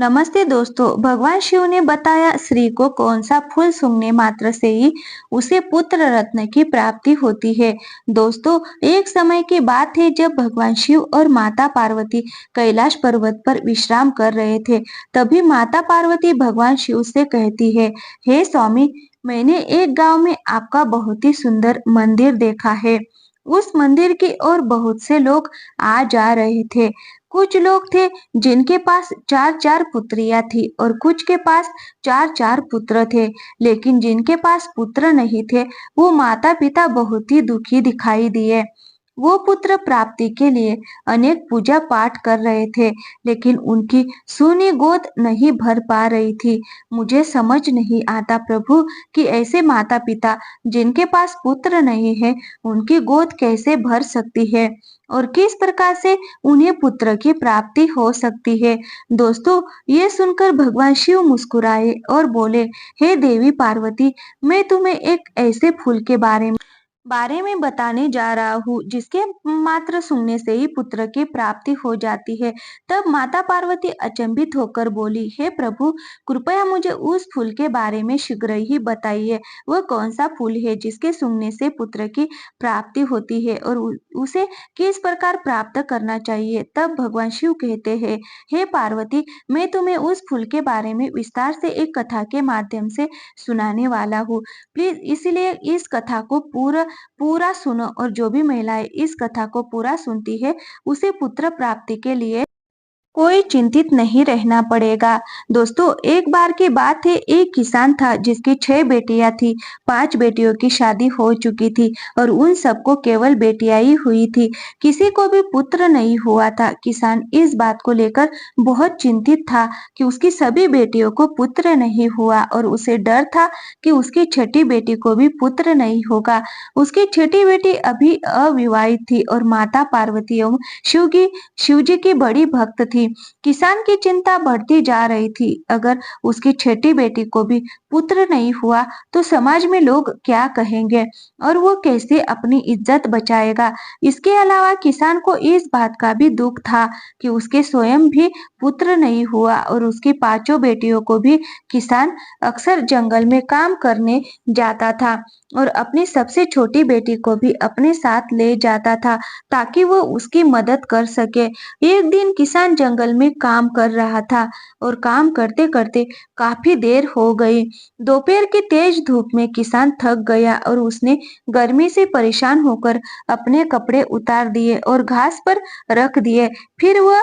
नमस्ते दोस्तों। भगवान शिव ने बताया स्त्री को कौन सा फूल सूंघने मात्र से ही उसे पुत्र रत्न की प्राप्ति होती है। दोस्तों, एक समय की बात है जब भगवान शिव और माता पार्वती कैलाश पर्वत पर विश्राम कर रहे थे। तभी माता पार्वती भगवान शिव से कहती है, हे स्वामी, मैंने एक गांव में आपका बहुत ही सुंदर मंदिर देखा है। उस मंदिर की ओर बहुत से लोग आ जा रहे थे। कुछ लोग थे जिनके पास चार चार पुत्रियां थी और कुछ के पास चार चार पुत्र थे। लेकिन जिनके पास पुत्र नहीं थे, वो माता पिता बहुत ही दुखी दिखाई दिए। वो पुत्र प्राप्ति के लिए अनेक पूजा पाठ कर रहे थे, लेकिन उनकी सूनी गोद नहीं भर पा रही थी। मुझे समझ नहीं आता प्रभु कि ऐसे माता पिता जिनके पास पुत्र नहीं है, उनकी गोद कैसे भर सकती है और किस प्रकार से उन्हें पुत्र की प्राप्ति हो सकती है। दोस्तों, ये सुनकर भगवान शिव मुस्कुराए और बोले, हे देवी पार्वती, मैं तुम्हें एक ऐसे फूल के बारे में बताने जा रहा हूँ जिसके मात्र सुनने से ही पुत्र की प्राप्ति हो जाती है। तब माता पार्वती अचंभित होकर बोली, हे प्रभु, कृपया मुझे उस फूल के बारे में शीघ्र ही बताइए। वह कौन सा फूल है जिसके सूंघने से पुत्र की प्राप्ति होती है और उसे किस प्रकार प्राप्त करना चाहिए। तब भगवान शिव कहते हैं, हे पार्वती, मैं तुम्हें उस फूल के बारे में विस्तार से एक कथा के माध्यम से सुनाने वाला हूँ। प्लीज इसलिए इस कथा को पूरा पूरा सुनो और जो भी महिलाएं इस कथा को पूरा सुनती है, उसे पुत्र प्राप्ति के लिए कोई चिंतित नहीं रहना पड़ेगा। दोस्तों, एक बार की बात है, एक किसान था जिसकी 6 बेटियां थी। 5 बेटियों की शादी हो चुकी थी और उन सबको केवल बेटियां ही हुई थी। किसी को भी पुत्र नहीं हुआ था। किसान इस बात को लेकर बहुत चिंतित था कि उसकी सभी बेटियों को पुत्र नहीं हुआ और उसे डर था कि उसकी छठी बेटी को भी पुत्र नहीं होगा। उसकी छठी बेटी अभी अविवाहित थी और माता पार्वती एवं शिव जी की बड़ी भक्त थी। किसान की चिंता बढ़ती जा रही थी। अगर उसकी छठी बेटी को भी पुत्र नहीं हुआ तो समाज में लोग क्या कहेंगे और वो कैसे अपनी इज्जत बचाएगा। इसके अलावा किसान को इस बात का भी दुख था कि उसके स्वयं भी पुत्र नहीं हुआ और उसकी 5 बेटियों को भी किसान अक्सर जंगल में काम करने जाता था और अपनी सबसे छोटी बेटी को भी अपने साथ ले जाता था ताकि वो उसकी मदद कर सके। एक दिन किसान जंगल में काम कर रहा था और काम करते करते काफी देर हो गई। दोपहर की तेज धूप में किसान थक गया और उसने गर्मी से परेशान होकर अपने कपड़े उतार दिए और घास पर रख दिए। फिर वह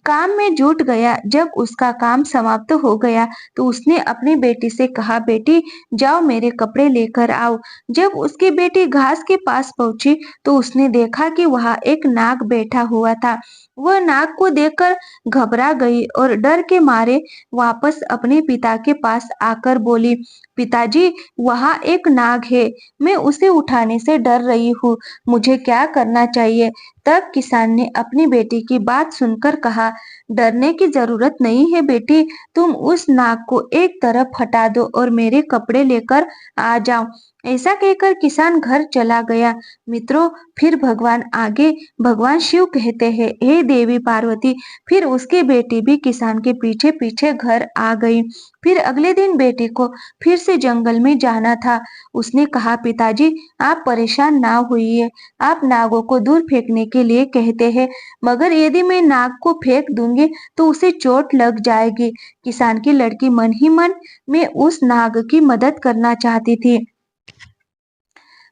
काम में जुट गया। जब उसका काम समाप्त हो गया तो उसने अपनी बेटी से कहा, बेटी, जाओ मेरे कपड़े लेकर आओ। जब उसकी बेटी घास के पास पहुंची तो उसने देखा कि वहां एक नाग बैठा हुआ था। वह नाग को देखकर घबरा गई और डर के मारे वापस अपने पिता के पास आकर बोली, पिताजी, वहां एक नाग है। मैं उसे उठाने से डर रही हूँ। मुझे क्या करना चाहिए। तब किसान ने अपनी बेटी की बात सुनकर कहा, डरने की जरूरत नहीं है बेटी, तुम उस नाग को एक तरफ हटा दो और मेरे कपड़े लेकर आ जाओ। ऐसा कहकर किसान घर चला गया। मित्रों, फिर भगवान शिव कहते हैं, हे देवी पार्वती, फिर उसकी बेटी भी किसान के पीछे पीछे घर आ गई। फिर अगले दिन बेटी को फिर से जंगल में जाना था। उसने कहा, पिताजी, आप परेशान ना होइए। आप नागों को दूर फेंकने के लिए कहते हैं, मगर यदि मैं नाग को फेंक दूंगी तो उसे चोट लग जाएगी। किसान की लड़की मन ही मन में उस नाग की मदद करना चाहती थी।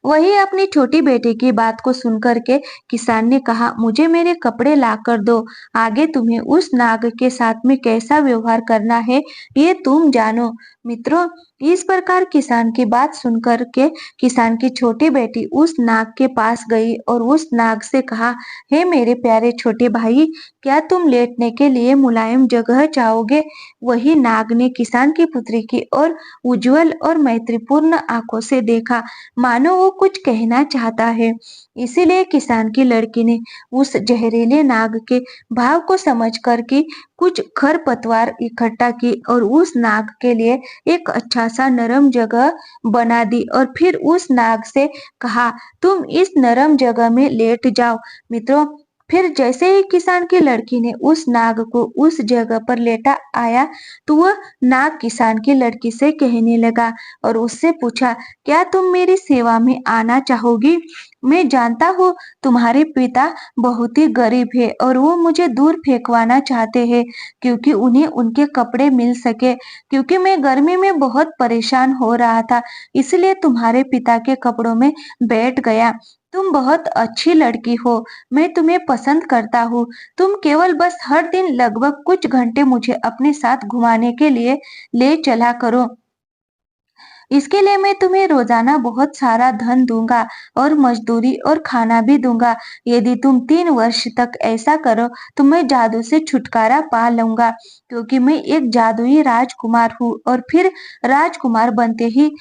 वही अपनी छोटी बेटी की बात को सुनकर के किसान ने कहा, मुझे मेरे कपड़े ला कर दो। आगे तुम्हें उस नाग के साथ में कैसा व्यवहार करना है, ये तुम जानो। मित्रों, इस प्रकार किसान की बात सुनकर के किसान की छोटी बेटी उस नाग के पास गई और उस नाग से कहा, हे मेरे प्यारे छोटे भाई, क्या तुम लेटने के लिए मुलायम जगह चाहोगे। वही नाग ने किसान की पुत्री की ओर उज्जवल और मैत्रीपूर्ण आंखों से देखा, मानो वो कुछ कहना चाहता है। इसीलिए किसान की लड़की ने उस जहरीले नाग के भाव को समझकर कि कुछ खरपतवार इकट्ठा की और उस नाग के लिए एक अच्छा सा नरम जगह बना दी और फिर उस नाग से कहा, तुम इस नरम जगह में लेट जाओ। मित्रों, फिर जैसे ही किसान की लड़की ने उस नाग को उस जगह पर लेटा आया, तो वह नाग किसान की लड़की से कहने लगा और उससे पूछा, क्या तुम मेरी सेवा में आना चाहोगी? मैं जानता हूँ तुम्हारे पिता बहुत ही गरीब है और वो मुझे दूर फेंकवाना चाहते हैं, क्योंकि उन्हें उनके कपड़े मिल सके, क्योंकि मैं गर्मी में बहुत परेशान हो रहा था, इसलिए तुम्हारे पिता के कपड़ों में बैठ गया। तुम बहुत अच्छी लड़की हो, मैं तुम्हें पसंद करता हूँ। तुम केवल बस हर दिन लगभग कुछ घंटे मुझे अपने साथ घुमाने के लिए ले चला करो। इसके लिए मैं तुम्हें रोजाना बहुत सारा धन दूंगा और मजदूरी और खाना भी दूंगा। यदि तुम 3 वर्ष तक ऐसा करो तो मैं जादू से छुटकारा पा लूंगा, क्योंकि मैं एक जादुई राजकुमार हूँ और फिर राजकुमार बनते ही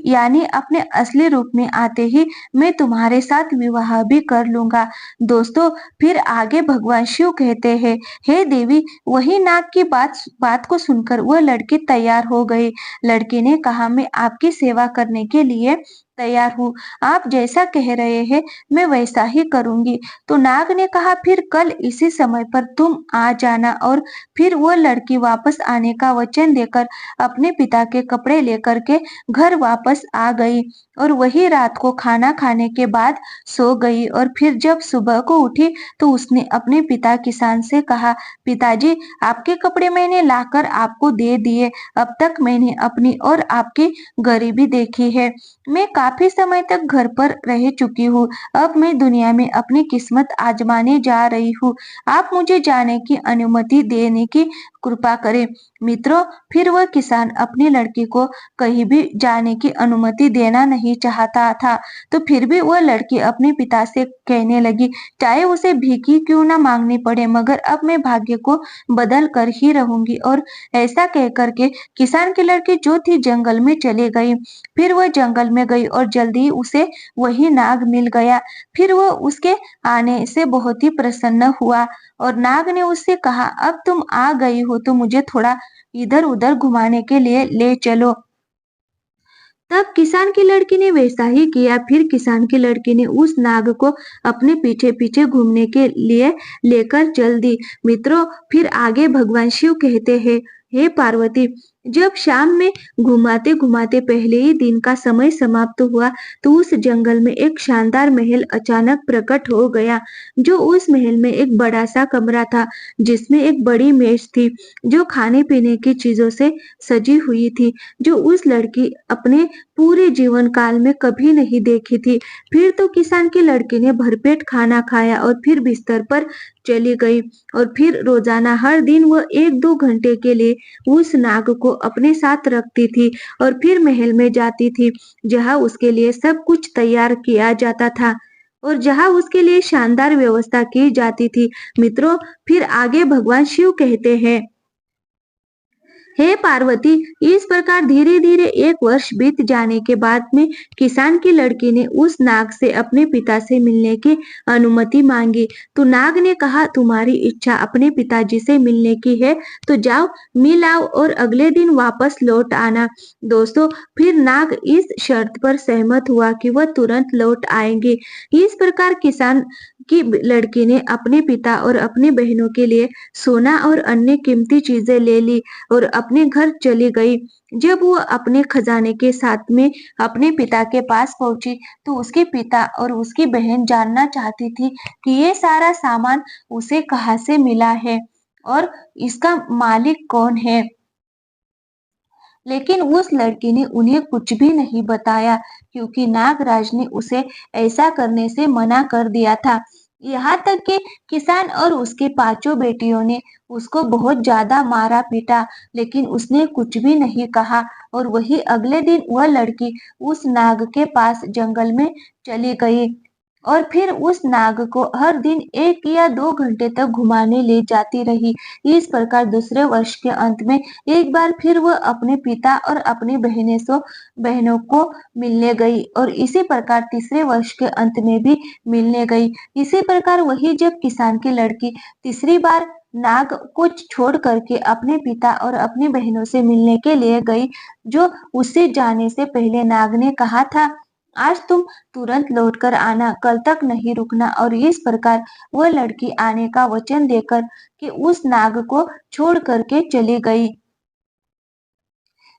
यानी अपने असली रूप में आते ही मैं तुम्हारे साथ विवाह भी कर लूंगा। दोस्तों, फिर आगे भगवान शिव कहते हैं, हे देवी, वही नाग की बात बात को सुनकर वह लड़की तैयार हो गई। लड़की ने कहा, मैं आपकी सेवा करने के लिए तैयार हूँ। आप जैसा कह रहे हैं मैं वैसा ही करूंगी। तो नाग ने कहा, फिर कल इसी समय पर तुम आ जाना। और फिर वह लड़की वापस आने का वचन देकर अपने पिता के कपड़े लेकर के घर वापस आ गई और वही रात को खाना खाने के बाद सो गई। और फिर जब सुबह को उठी तो उसने अपने पिता किसान से कहा, पिताजी, आपके कपड़े मैंने लाकर आपको दे दिए। अब तक मैंने अपनी और आपकी गरीबी देखी है। मैं काफी समय तक घर पर रह चुकी हूँ। अब मैं दुनिया में अपनी किस्मत आजमाने जा रही हूँ। आप मुझे जाने की अनुमति देने की कृपा करें। मित्रों, फिर वह किसान अपनी लड़की को कहीं भी जाने की अनुमति देना नहीं चाहता था। तो फिर भी वह लड़की अपने पिता से कहने लगी, चाहे उसे भीख क्यों ना मांगनी पड़े, मगर अब मैं भाग्य को बदल कर ही रहूंगी। और ऐसा कह कर के किसान की लड़की जो थी जंगल में चली गई। फिर वह जंगल में गई और जल्दी ही उसे वही नाग मिल गया। फिर वह उसके आने से बहुत ही प्रसन्न हुआ और नाग ने उससे कहा, अब तुम आ गई हो तो मुझे थोड़ा इधर उधर घुमाने के लिए ले चलो। तब किसान की लड़की ने वैसा ही किया। फिर किसान की लड़की ने उस नाग को अपने पीछे पीछे घूमने के लिए लेकर चल दी। मित्रों, फिर आगे भगवान शिव कहते हैं, हे पार्वती, जब शाम में घुमाते घुमाते पहले ही दिन का समय समाप्त हुआ तो उस जंगल में एक शानदार महल अचानक प्रकट हो गया। जो उस महल में एक बड़ा सा कमरा था, जिसमें एक बड़ी मेज थी जो खाने पीने की चीजों से सजी हुई थी, जो उस लड़की अपने पूरे जीवन काल में कभी नहीं देखी थी। फिर तो किसान की लड़की ने भरपेट खाना खाया और फिर बिस्तर पर चली गई। और फिर रोजाना हर दिन वह 1-2 घंटे के लिए उस नाग को अपने साथ रखती थी और फिर महल में जाती थी, जहाँ उसके लिए सब कुछ तैयार किया जाता था और जहाँ उसके लिए शानदार व्यवस्था की जाती थी। मित्रों, फिर आगे भगवान शिव कहते हैं, हे पार्वती, इस प्रकार धीरे धीरे 1 वर्ष बीत जाने के बाद में किसान की लड़की ने उस नाग से अपने पिता से मिलने की अनुमति मांगी। तो नाग ने कहा, तुम्हारी इच्छा अपने पिताजी से मिलने की है तो जाओ, मिल आओ और अगले दिन वापस लौट आना। दोस्तों, फिर नाग इस शर्त पर सहमत हुआ कि वह तुरंत लौट आएंगे। इस प्रकार किसान की लड़की ने अपने पिता और अपनी बहनों के लिए सोना और अन्य कीमती चीजें ले ली और अपने घर चली गई। जब वो अपने खजाने के साथ में अपने पिता के पास पहुंची तो उसके पिता और उसकी बहन जानना चाहती थी कि ये सारा सामान उसे कहाँ से मिला है और इसका मालिक कौन है। लेकिन उस लड़की ने उन्हें कुछ भी नहीं बताया, क्योंकि नागराज ने उसे ऐसा करने से मना कर दिया था। यहाँ तक कि किसान और उसकी पांचों बेटियों ने उसको बहुत ज्यादा मारा पीटा, लेकिन उसने कुछ भी नहीं कहा। और वही अगले दिन वह लड़की उस नाग के पास जंगल में चली गई और फिर उस नाग को हर दिन 1 या 2 घंटे तक घुमाने ले जाती रही। इस प्रकार दूसरे वर्ष के अंत में एक बार फिर वह अपने पिता और अपनी बहनों को मिलने गई और इसी प्रकार तीसरे वर्ष के अंत में भी मिलने गई। इसी प्रकार वही जब किसान की लड़की तीसरी बार नाग को छोड़ करके अपने पिता और अपनी बहनों से मिलने के लिए गई, जो उससे जाने से पहले नाग ने कहा था, आज तुम तुरंत लौटकर आना, कल तक नहीं रुकना। और इस प्रकार वह लड़की आने का वचन देकर कि उस नाग को छोड़ करके चली गई।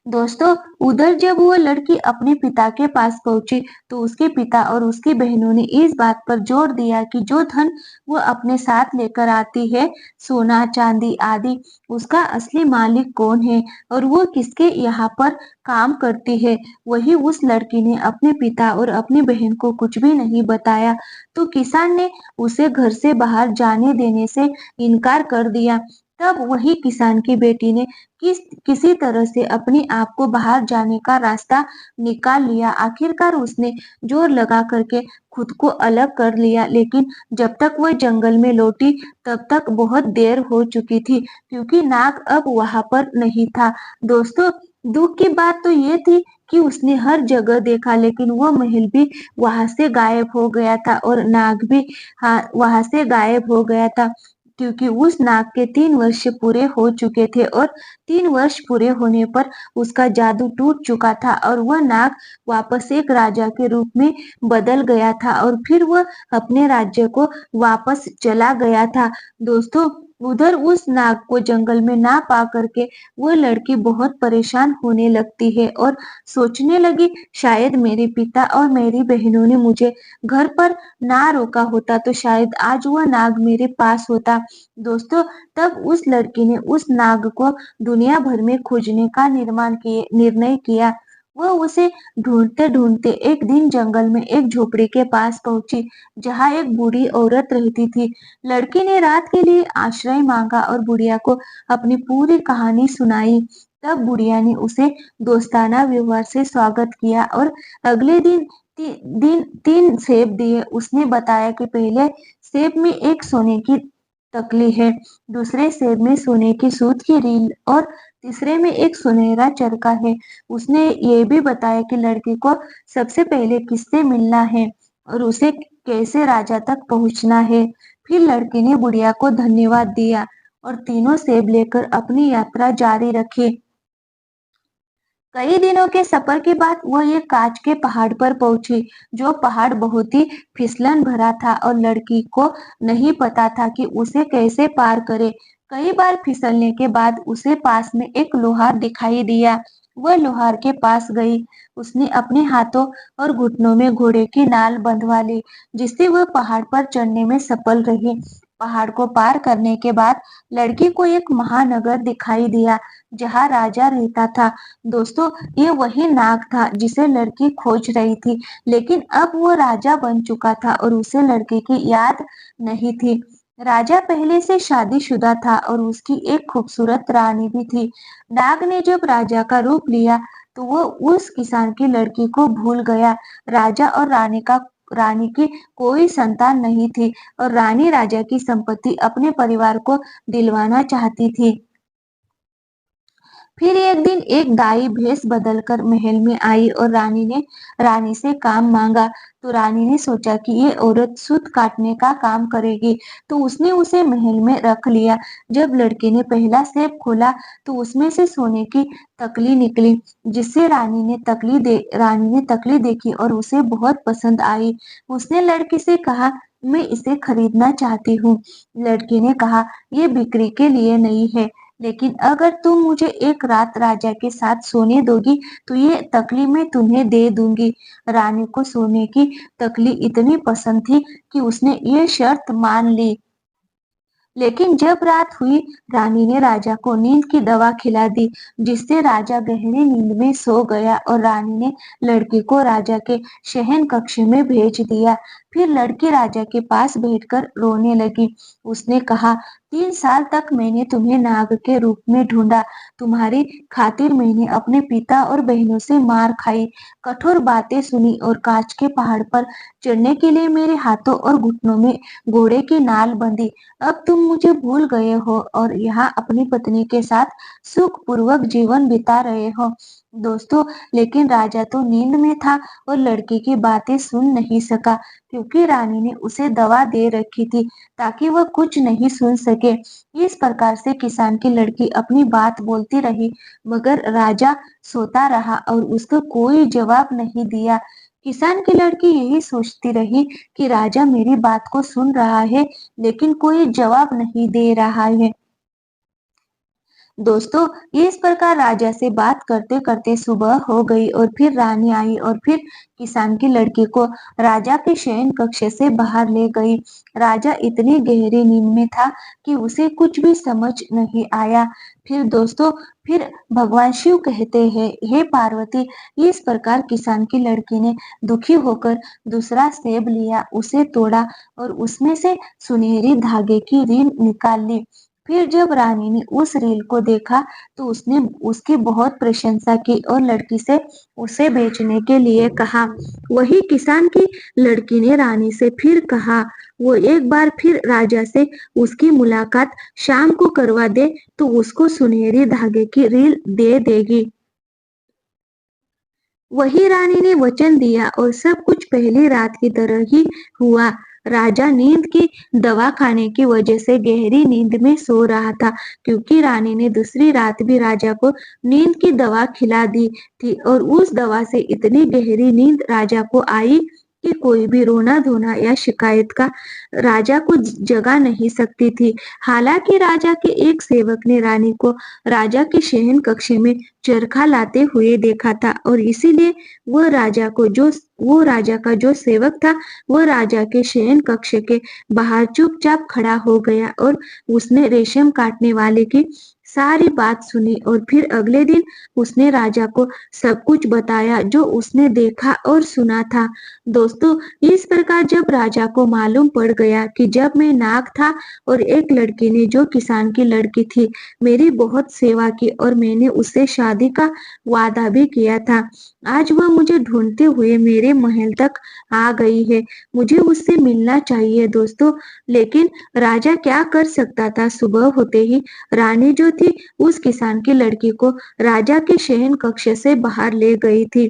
दोस्तों, उधर जब वो लड़की अपने पिता के पास पहुंची तो उसके पिता और उसकी बहनों ने इस बात पर जोर दिया कि जो धन वो अपने साथ लेकर आती है, सोना चांदी आदि, उसका असली मालिक कौन है और वो किसके यहाँ पर काम करती है। वही उस लड़की ने अपने पिता और अपनी बहन को कुछ भी नहीं बताया, तो किसान ने उसे घर से बाहर जाने देने से इनकार कर दिया। तब वही किसान की बेटी ने किसी तरह से अपने आप को बाहर जाने का रास्ता निकाल लिया। आखिरकार उसने जोर लगा करके खुद को अलग कर लिया, लेकिन जब तक वह जंगल में लौटी तब तक बहुत देर हो चुकी थी, क्योंकि नाग अब वहां पर नहीं था। दोस्तों, दुख की बात तो ये थी कि उसने हर जगह देखा, लेकिन वो महल भी वहां से गायब हो गया था और नाग भी वहां से गायब हो गया था, क्योंकि उस नाग के 3 वर्ष पूरे हो चुके थे और 3 वर्ष पूरे होने पर उसका जादू टूट चुका था और वह नाग वापस एक राजा के रूप में बदल गया था और फिर वह अपने राज्य को वापस चला गया था। दोस्तों, उधर उस नाग को जंगल में ना पा करके वह लड़की बहुत परेशान होने लगती है और सोचने लगी, शायद मेरे पिता और मेरी बहनों ने मुझे घर पर ना रोका होता तो शायद आज वह नाग मेरे पास होता। दोस्तों, तब उस लड़की ने उस नाग को दुनिया भर में खोजने का निर्णय किया। वह उसे ढूंढते ढूंढते एक दिन जंगल में एक झोपड़ी के पास पहुंची, जहां एक बूढ़ी औरत रहती थी। लड़की ने रात के लिए आश्रय मांगा और बुढ़िया को अपनी पूरी कहानी सुनाई। तब बुढ़िया ने उसे दोस्ताना व्यवहार से स्वागत किया और अगले दिन 3 सेब दिए। उसने बताया कि पहले सेब में एक सोने की तकली है, दूसरे सेब में सोने की सूत की रील और तीसरे में एक सुनहरा चरखा है। उसने ये भी बताया कि लड़की को सबसे पहले किससे मिलना है और उसे कैसे राजा तक पहुंचना है। फिर लड़की ने बुढ़िया को धन्यवाद दिया और तीनों सेब लेकर अपनी यात्रा जारी रखी। कई दिनों के सफर के बाद वह एक कांच के पहाड़ पर पहुंची, जो पहाड़ बहुत ही फिसलन भरा था और लड़की को नहीं पता था कि उसे कैसे पार करे। कई बार फिसलने के बाद उसे पास में एक लोहार दिखाई दिया। वह लोहार के पास गई। उसने अपने हाथों और घुटनों में घोड़े की नाल बंधवा ली, जिससे वह पहाड़ पर चढ़ने में सफल रही। पहाड़ को पार करने के बाद लड़की को एक महानगर दिखाई दिया, जहाँ राजा रहता था। दोस्तों, ये वही नाग था जिसे लड़की खोज रही थी, लेकिन अब वो राजा बन चुका था और उसे लड़की की याद नहीं थी। राजा पहले से शादीशुदा था और उसकी एक खूबसूरत रानी भी थी। नाग ने जब राजा का रूप लिया तो वो उस किसान की लड़की को भूल गया। राजा और रानी की कोई संतान नहीं थी और रानी राजा की संपत्ति अपने परिवार को दिलवाना चाहती थी। फिर एक दिन एक दाई भेष बदलकर महल में आई और रानी से काम मांगा। तो रानी ने सोचा कि ये औरत सूत काटने का काम करेगी, तो उसने उसे महल में रख लिया। जब लड़की ने पहला सेब खोला तो उसमें से सोने की तकली निकली, जिससे रानी ने तकली देखी और उसे बहुत पसंद आई। उसने लड़की से कहा, मैं इसे खरीदना चाहती हूँ। लड़की ने कहा, ये बिक्री के लिए नहीं है, लेकिन अगर तुम मुझे एक रात राजा के साथ सोने दोगी तो ये तकली मैं तुम्हें दे दूंगी। रानी को सोने की तकली इतनी पसंद थी कि उसने ये शर्त मान ली। लेकिन जब रात हुई, रानी ने राजा को नींद की दवा खिला दी, जिससे राजा गहरी नींद में सो गया और रानी ने लड़की को राजा के शयन कक्ष में भेज दिया। फिर लड़की राजा के पास बैठकर रोने लगी। उसने कहा, 3 साल तक मैंने तुम्हें नाग के रूप में ढूंढा। तुम्हारी खातिर मैंने अपने पिता और बहनों से मार खाई, कठोर बातें सुनी और कांच के पहाड़ पर चढ़ने के लिए मेरे हाथों और घुटनों में घोड़े की नाल बंधी। अब तुम मुझे भूल गए हो और यहाँ अपनी पत्नी के साथ सुखपूर्वक जीवन बिता रहे हो। दोस्तों, लेकिन राजा तो नींद में था और लड़की की बातें सुन नहीं सका, क्योंकि रानी ने उसे दवा दे रखी थी ताकि वह कुछ नहीं सुन सके। इस प्रकार से किसान की लड़की अपनी बात बोलती रही, मगर राजा सोता रहा और उसका कोई जवाब नहीं दिया। किसान की लड़की यही सोचती रही कि राजा मेरी बात को सुन रहा है, लेकिन कोई जवाब नहीं दे रहा है। दोस्तों, इस प्रकार राजा से बात करते करते सुबह हो गई और फिर रानी आई और फिर किसान की लड़की को राजा के शयन कक्ष से बाहर ले गई। राजा इतनी गहरी नींद में था कि उसे कुछ भी समझ नहीं आया। फिर दोस्तों, फिर भगवान शिव कहते हैं, हे पार्वती, इस प्रकार किसान की लड़की ने दुखी होकर दूसरा सेब लिया, उसे तोड़ा और उसमें से सुनहरी धागे की रील निकाल ली। फिर जब रानी ने उस रील को देखा तो उसने उसकी बहुत प्रशंसा की और लड़की से उसे बेचने के लिए कहा। वही किसान की लड़की ने रानी से फिर कहा, वो एक बार फिर राजा से उसकी मुलाकात शाम को करवा दे तो उसको सुनहरी धागे की रील दे देगी। वही रानी ने वचन दिया और सब कुछ पहली रात की तरह ही हुआ। राजा नींद की दवा खाने की वजह से गहरी नींद में सो रहा था, क्योंकि रानी ने दूसरी रात भी राजा को नींद की दवा खिला दी थी और उस दवा से इतनी गहरी नींद राजा को आई कि कोई भी रोना धोना या शिकायत का राजा को जगा नहीं सकती थी। हालांकि राजा के एक सेवक ने रानी को राजा के शयन कक्ष में चरखा लाते हुए देखा था और इसीलिए वो राजा का जो सेवक था, वह राजा के शयन कक्ष के बाहर चुपचाप खड़ा हो गया और उसने रेशम काटने वाले की सारी बात सुनी और फिर अगले दिन उसने राजा को सब कुछ बताया जो उसने देखा और सुना था। दोस्तों, इस प्रकार जब राजा को मालूम पड़ गया कि जब मैं नाग था और एक लड़की ने जो किसान की लड़की थी, मेरी बहुत सेवा की और मैंने उससे शादी का वादा भी किया था। आज वह मुझे ढूंढते हुए मेरे महल तक आ गई है। मुझे उससे मिलना चाहिए दोस्तों। लेकिन राजा क्या कर सकता था? सुबह होते ही रानी जो थी उस किसान की लड़की को राजा के शयन कक्ष से बाहर ले गई थी।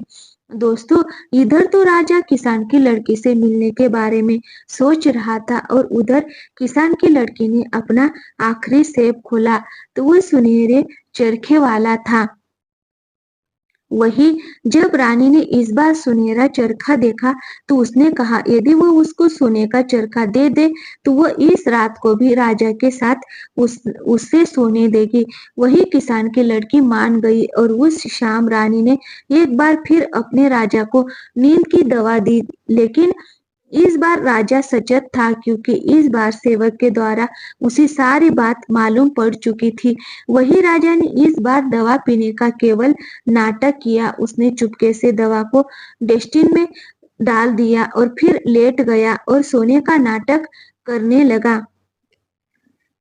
दोस्तों, इधर तो राजा किसान की लड़की से मिलने के बारे में सोच रहा था और उधर किसान की लड़की ने अपना आखिरी सेब खोला तो वो सुनहरे चरखे वाला था। वही जब रानी ने इस बार सुनहरा चरखा देखा तो उसने कहा, यदि वो उसको सोने का चरखा दे दे तो वो इस रात को भी राजा के साथ उससे सोने देगी। वही किसान की लड़की मान गई और उस शाम रानी ने एक बार फिर अपने राजा को नींद की दवा दी। लेकिन इस बार राजा सचेत था, क्योंकि इस बार सेवक के द्वारा उसे सारी बात मालूम पड़ चुकी थी। वही राजा ने इस बार दवा पीने का केवल नाटक किया। उसने चुपके से दवा को डस्टबिन में डाल दिया और फिर लेट गया और सोने का नाटक करने लगा।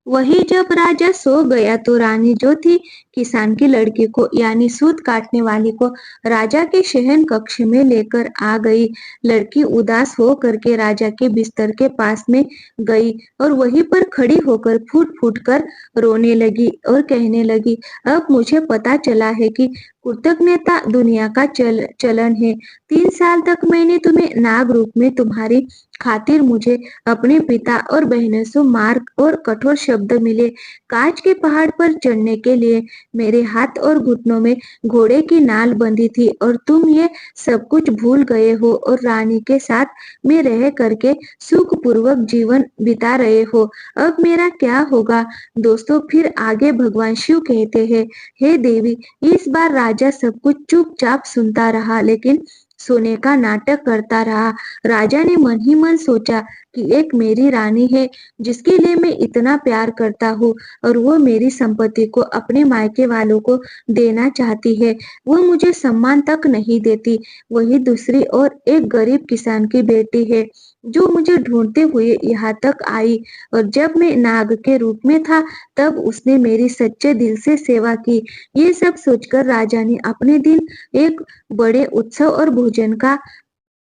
वही जब राजा सो गया तो रानी जो थी किसान की लड़की को यानी सूत काटने वाली को राजा के शयन कक्ष में लेकर आ गई। लड़की उदास हो करके राजा के बिस्तर के पास में गई और वहीं पर खड़ी होकर फूट फूट कर रोने लगी और कहने लगी, अब मुझे पता चला है कि कृतज्ञता दुनिया का चलन है। 3 साल तक मैंने तुम्हें नाग रूप में तुम्हारी खातिर मुझे अपने पिता और बहनों से मार और कठोर शब्द मिले। कांच के पहाड़ पर चढ़ने के लिए मेरे हाथ और घुटनों में घोड़े की नाल बंधी थी और तुम ये सब कुछ भूल गए हो और रानी के साथ में रह करके सुखपूर्वक जीवन बिता रहे हो। अब मेरा क्या होगा? दोस्तों, फिर आगे भगवान शिव कहते हैं, हे देवी, इस बार राजा सब कुछ चुपचाप सुनता रहा लेकिन सोने का नाटक करता रहा। राजा ने मन ही मन सोचा कि एक मेरी रानी है जिसके लिए मैं इतना प्यार करता हूँ और वो मेरी संपत्ति को अपने मायके वालों को देना चाहती है। वो मुझे सम्मान तक नहीं देती। वही दूसरी ओर एक गरीब किसान की बेटी है जो मुझे ढूंढते हुए यहाँ तक आई और जब मैं नाग के रूप में था तब उसने मेरी सच्चे दिल से सेवा की। ये सब सोचकर राजा ने अपने दिन एक बड़े उत्सव और भोजन का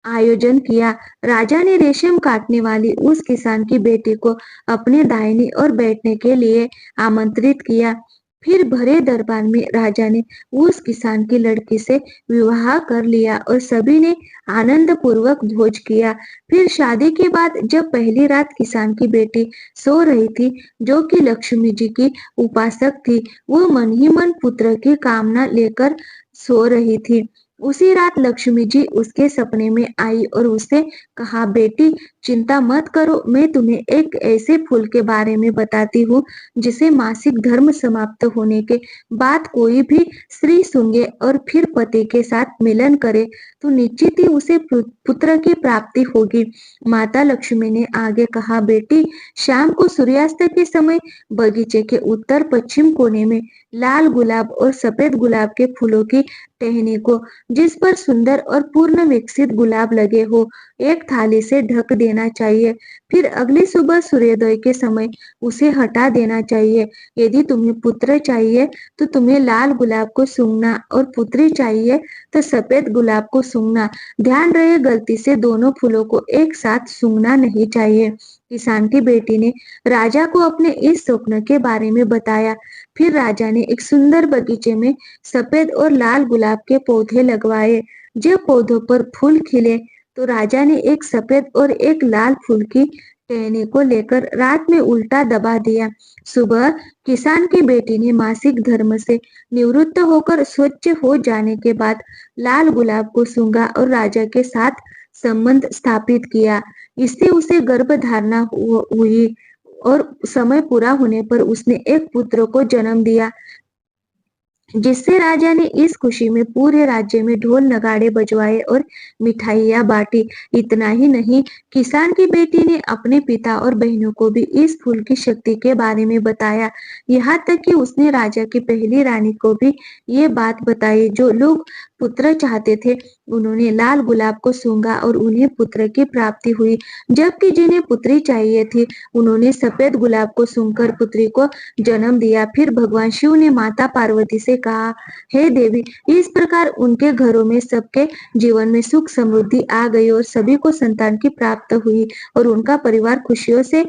आयोजन किया। राजा ने रेशम काटने वाली उस किसान की बेटी को अपने दाहिनी ओर बैठने के लिए आमंत्रित किया। फिर भरे दरबार में राजा ने उस किसान की लड़की से विवाह कर लिया और सभी ने आनंद पूर्वक भोज किया। फिर शादी के बाद जब पहली रात किसान की बेटी सो रही थी, जो कि लक्ष्मी जी की उपासक थी, वो मन ही मन पुत्र की कामना लेकर सो रही थी। उसी रात लक्ष्मी जी उसके सपने में आई और उससे कहा, बेटी चिंता मत करो, मैं तुम्हें एक ऐसे फूल के बारे में बताती हूँ जिसे मासिक धर्म समाप्त होने के बाद कोई भी स्त्री सूंघे और फिर पति के साथ मिलन करे तो निश्चित ही उसे पुत्र की प्राप्ति होगी। माता लक्ष्मी ने आगे कहा, बेटी शाम को सूर्यास्त के समय बगीचे के उत्तर पश्चिम कोने में लाल गुलाब और सफेद गुलाब के फूलों की टहनी को, जिस पर सुंदर और पूर्ण विकसित गुलाब लगे हो, एक थाली से ढक देना चाहिए। फिर अगली सुबह सूर्योदय के समय उसे हटा देना चाहिए। यदि तुम्हें पुत्र चाहिए तो तुम्हें लाल गुलाब को सूंघना और पुत्री चाहिए तो सफेद गुलाब को सूंघना। ध्यान रहे गलती से दोनों फूलों को एक साथ सूंघना नहीं चाहिए। किसान की बेटी ने राजा को अपने इस स्वप्न के बारे में बताया। फिर राजा ने एक सुंदर बगीचे में सफेद और लाल गुलाब के पौधे लगवाए। जब पौधों पर फूल खिले तो राजा ने एक सफेद और एक लाल फूल की टहनी को लेकर रात में उल्टा दबा दिया। सुबह किसान की बेटी ने मासिक धर्म से निवृत्त होकर स्वच्छ हो जाने के बाद लाल गुलाब को सूंघा और राजा के साथ संबंध स्थापित किया। इससे उसे गर्भ धारणा हुई और समय पूरा होने पर उसने एक पुत्र को जन्म दिया, जिससे राजा ने इस खुशी में पूरे राज्य में ढोल नगाड़े बजवाए और मिठाइयां बांटी। इतना ही नहीं, किसान की बेटी ने अपने पिता और बहनों को भी इस फूल की शक्ति के बारे में बताया। यहाँ तक कि उसने राजा की पहली रानी को भी ये बात बताई। जो लोग पुत्र चाहते थे उन्होंने लाल गुलाब को सूंघा और उन्हें पुत्र की प्राप्ति हुई, जबकि जिन्हें पुत्री चाहिए थी उन्होंने सफेद गुलाब को सूंघकर पुत्री को जन्म दिया। फिर भगवान शिव ने माता पार्वती से कहा, हे देवी, इस प्रकार उनके घरों में सबके जीवन में सुख समृद्धि आ गई और सभी को संतान की प्राप्त हुई और उनका परिवार खुशियों से